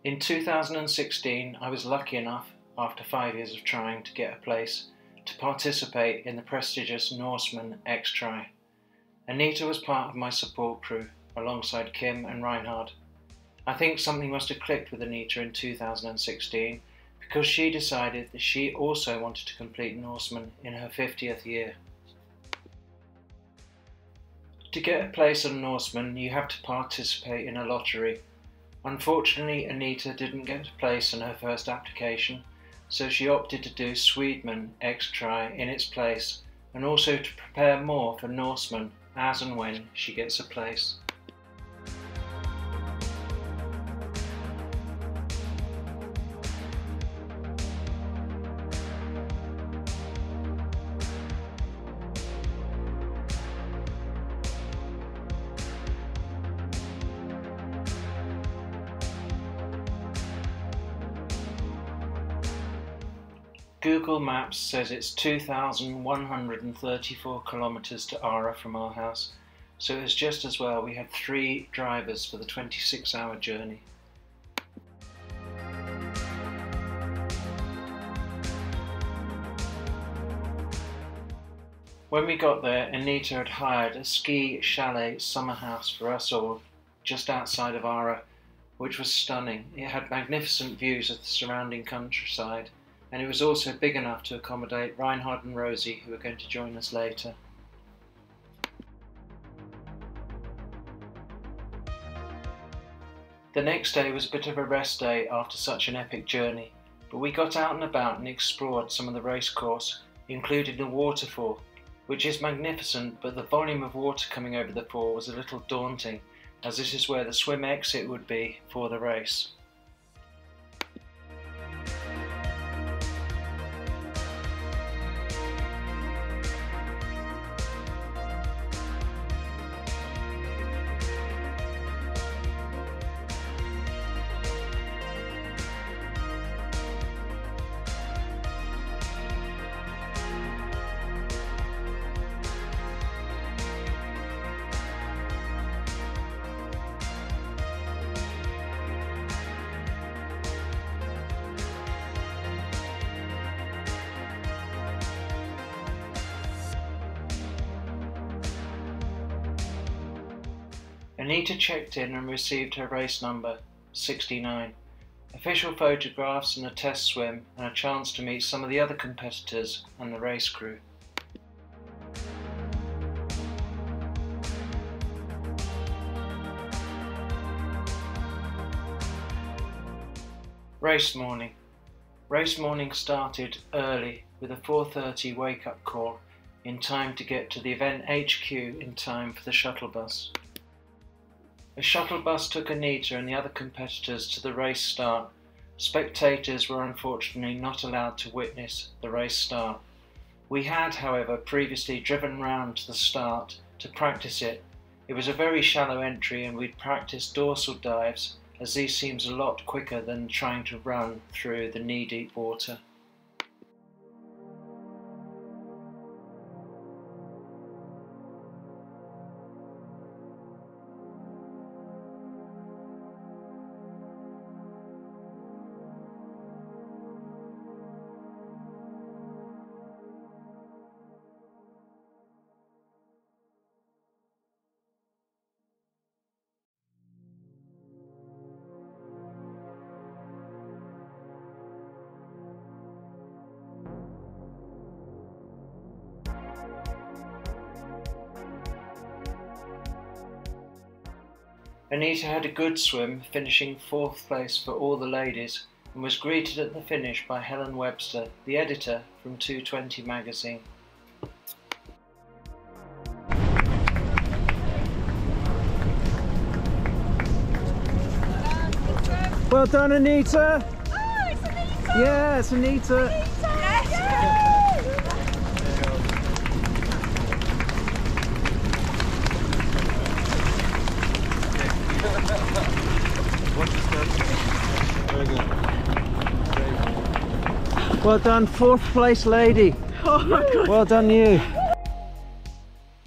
In 2016, I was lucky enough, after 5 years of trying, to get a place to participate in the prestigious Norseman XTRI. Anita was part of my support crew, alongside Kim and Reinhard. I think something must have clicked with Anita in 2016, because she decided that she also wanted to complete Norseman in her 50th year. To get a place on Norseman, you have to participate in a lottery. Unfortunately, Anita didn't get a place in her first application, so she opted to do Swedeman XTRI in its place, and also to prepare more for Norseman as and when she gets a place. Google Maps says it's 2,134 kilometres to Ara from our house, so it's just as well we had 3 drivers for the 26-hour journey. When we got there, Anita had hired a ski chalet summer house for us all just outside of Ara, which was stunning. It had magnificent views of the surrounding countryside, and it was also big enough to accommodate Reinhard and Rosie, who are going to join us later. The next day was a bit of a rest day after such an epic journey, but we got out and about and explored some of the racecourse, including the waterfall, which is magnificent, but the volume of water coming over the fall was a little daunting, as this is where the swim exit would be for the race. Anita checked in and received her race number, 69, official photographs and a test swim, and a chance to meet some of the other competitors and the race crew. Race morning. Race morning started early with a 4:30 wake-up call in time to get to the event HQ in time for the shuttle bus. A shuttle bus took Anita and the other competitors to the race start. Spectators were unfortunately not allowed to witness the race start. We had, however, previously driven round to the start to practice it. It was a very shallow entry and we'd practiced dorsal dives, as these seems a lot quicker than trying to run through the knee-deep water. Anita had a good swim, finishing 4th place for all the ladies, and was greeted at the finish by Helen Webster, the editor from 220 magazine. Well done, Anita! Oh, it's Anita! Yeah, it's Anita! Anita! Yes! Very good. Well done, 4th place lady. Oh my God. Well done you.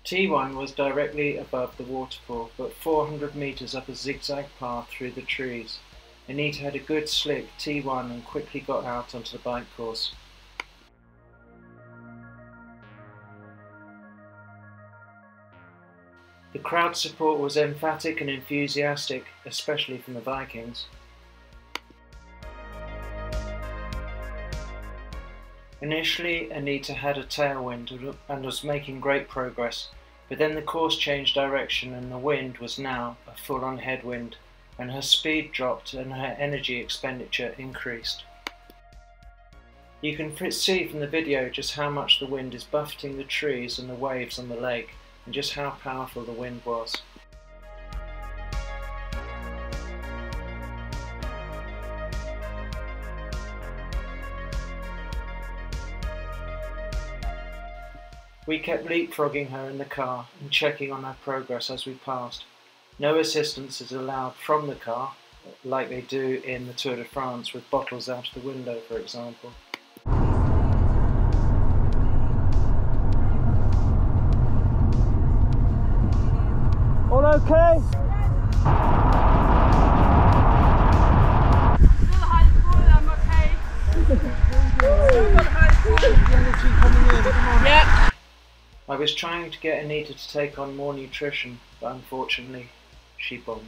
T1 was directly above the waterfall, but 400 metres up a zigzag path through the trees. Anita had a good slick T1 and quickly got out onto the bike course. The crowd support was emphatic and enthusiastic, especially from the Vikings. Initially, Anita had a tailwind and was making great progress, but then the course changed direction and the wind was now a full-on headwind, and her speed dropped and her energy expenditure increased. You can see from the video just how much the wind is buffeting the trees and the waves on the lake, and just how powerful the wind was. We kept leapfrogging her in the car and checking on her progress as we passed. No assistance is allowed from the car, like they do in the Tour de France with bottles out of the window, for example. All okay? Yep. I was trying to get Anita to take on more nutrition, but unfortunately, she bombed.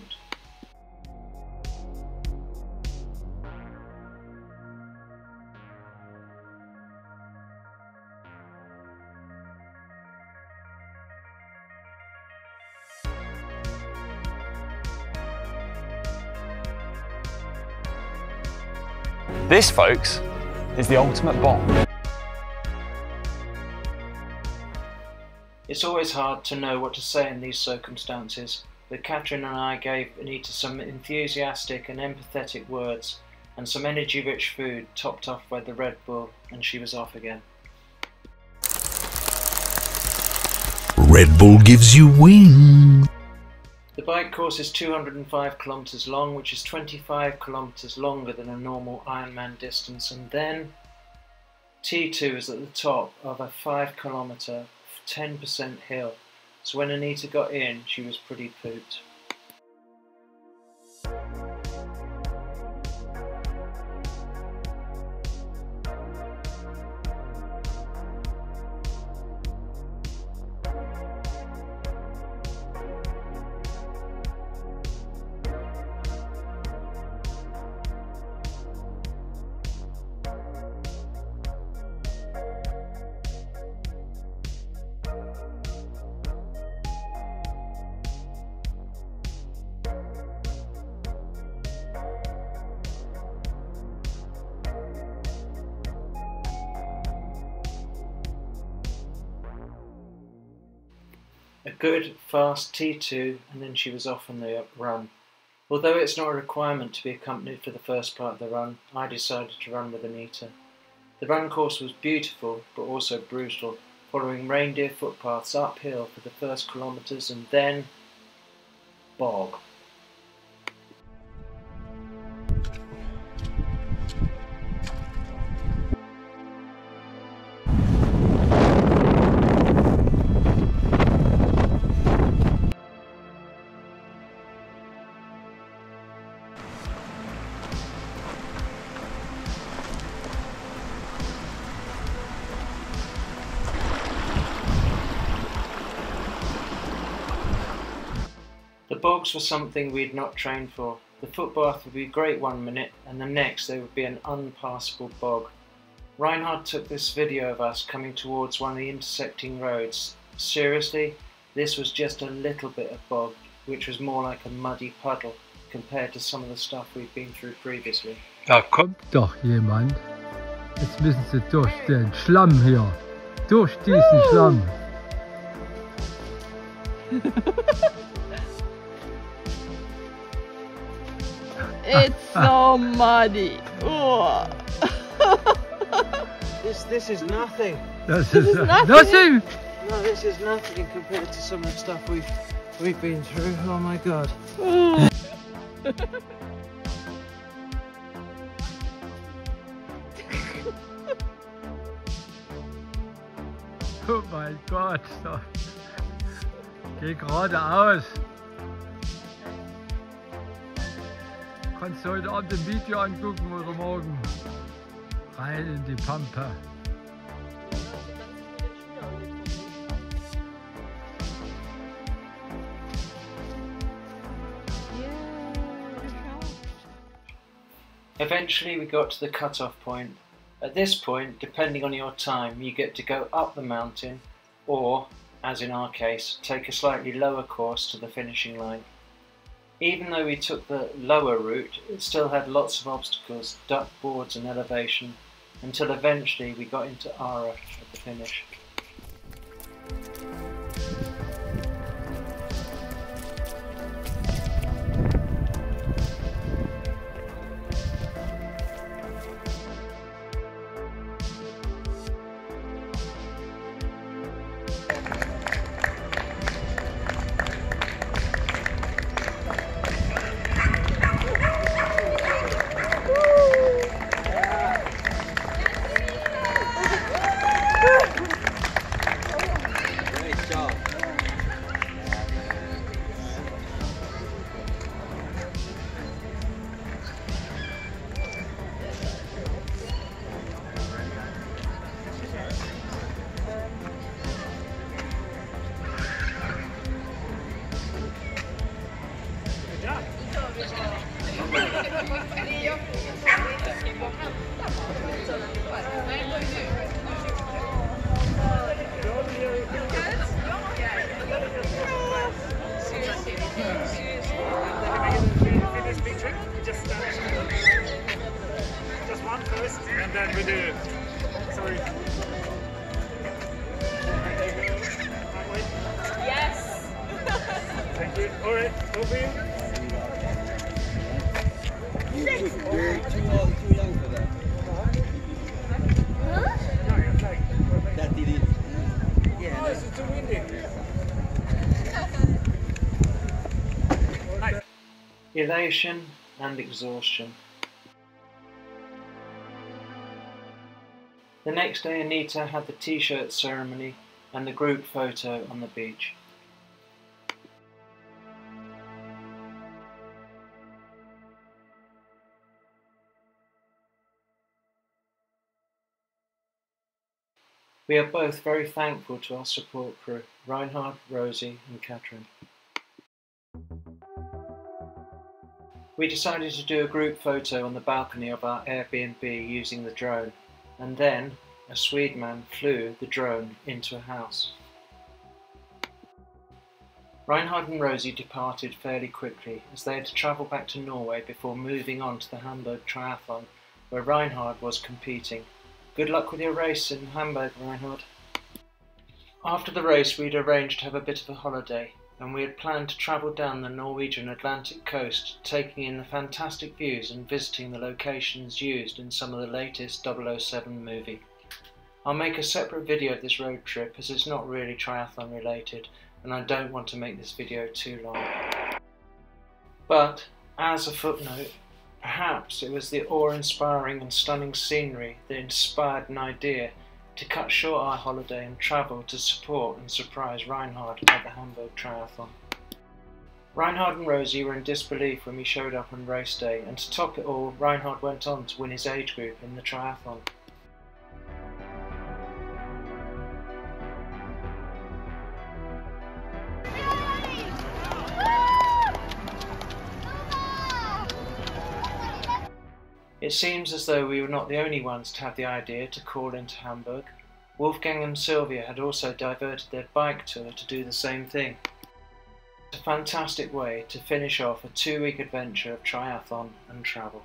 This, folks, is the ultimate bomb. It's always hard to know what to say in these circumstances, but Catherine and I gave Anita some enthusiastic and empathetic words and some energy-rich food topped off by the Red Bull, and she was off again. Red Bull gives you wings. The bike course is 205 kilometers long, which is 25 kilometers longer than a normal Ironman distance, and then T2 is at the top of a 5 kilometer 10% hill, so when Anita got in, she was pretty pooped. A good, fast T2, and then she was off on the run. Although it's not a requirement to be accompanied for the first part of the run, I decided to run with Anita. The run course was beautiful, but also brutal, following reindeer footpaths uphill for the first kilometres and then bog. The bogs were something we had not trained for. The footpath would be great 1 minute, and the next there would be an unpassable bog. Reinhard took this video of us coming towards one of the intersecting roads. Seriously, this was just a little bit of bog, which was more like a muddy puddle compared to some of the stuff we've been through previously. Da kommt doch jemand. Jetzt müssen Sie durch den Schlamm hier. Durch diesen Schlamm. It's so muddy. Oh. This is nothing. Das ist nothing. nothing. No, this is nothing compared to some of the stuff we've been through. Oh my god. Oh. Oh mein Gott. Geh geradeaus. Kannst du heute Abend ein Video angucken oder morgen? Rein in die Pampe. Eventually we got to the cut-off point. At this point, depending on your time, you get to go up the mountain or, as in our case, take a slightly lower course to the finishing line. Even though we took the lower route, it still had lots of obstacles, duck boards and elevation, until eventually we got into Ara at the finish. Just one first, and then we do. Sorry. Yes. Thank you. All right, over here. You're too young for that. No, you're fine. That did it. Yeah. Oh, is it too windy? Nice. Elation and exhaustion. The next day Anita had the t-shirt ceremony and the group photo on the beach. We are both very thankful to our support crew, Reinhard, Rosie and Katrin. We decided to do a group photo on the balcony of our Airbnb using the drone, and then a Swedeman flew the drone into a house. Reinhard and Rosie departed fairly quickly as they had to travel back to Norway before moving on to the Hamburg Triathlon, where Reinhard was competing. Good luck with your race in Hamburg, Reinhard. After the race we'd arranged to have a bit of a holiday, and we had planned to travel down the Norwegian Atlantic coast, taking in the fantastic views and visiting the locations used in some of the latest 007 movie. I'll make a separate video of this road trip as it's not really triathlon related and I don't want to make this video too long. But, as a footnote, perhaps it was the awe-inspiring and stunning scenery that inspired an idea to cut short our holiday and travel to support and surprise Reinhard at the Hamburg Triathlon. Reinhard and Rosie were in disbelief when we showed up on race day, and to top it all, Reinhard went on to win his age group in the triathlon. It seems as though we were not the only ones to have the idea to call into Hamburg. Wolfgang and Sylvia had also diverted their bike tour to do the same thing. It's a fantastic way to finish off a 2-week adventure of triathlon and travel.